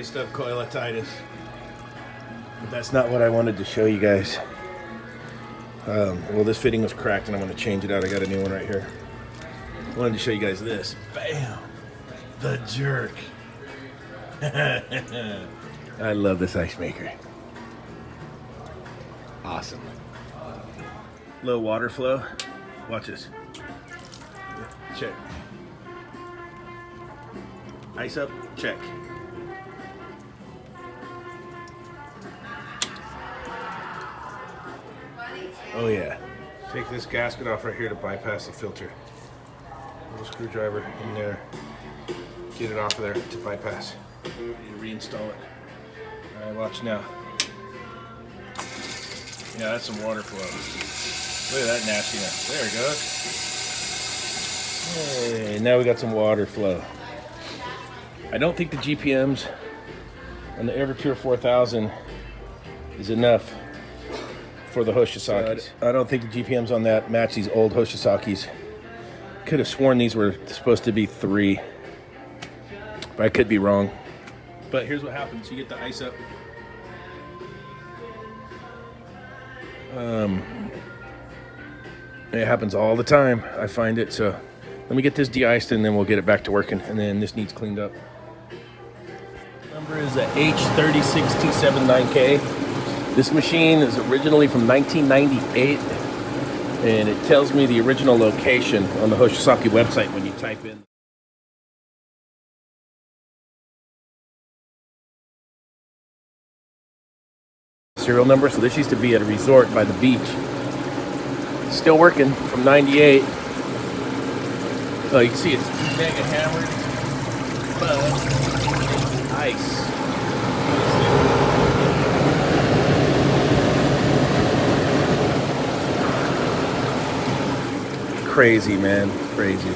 stub coilotitis. But that's not what I wanted to show you guys. Well, this fitting was cracked and I'm going to change it out. I got a new one right here. I wanted to show you guys this. Bam! The jerk. I love this ice maker. Awesome. Low water flow. Watch this. Check. Ice up, check. Oh yeah. Take this gasket off right here to bypass the filter. Little screwdriver in there. Get it off of there to bypass. You reinstall it. Alright, watch now. Yeah, that's some water flow. Look at that nastiness. There it goes. Hey, now we got some water flow. I don't think the GPMs on the Everpure 4000 is enough for the Hoshizakis. I don't think the GPMs on that match these old Hoshizakis. Could have sworn these were supposed to be 3. But I could be wrong. But here's what happens. You get the ice up. It happens all the time. I find it. So let me get this de-iced and then we'll get it back to working. And then this needs cleaned up. Number is a H36279K. This machine is originally from 1998, and it tells me the original location on the Hoshizaki website when you type in serial number. So this used to be at a resort by the beach. Still working from 98. Oh, you can see it's mega hammered, but ice. Crazy, man, crazy.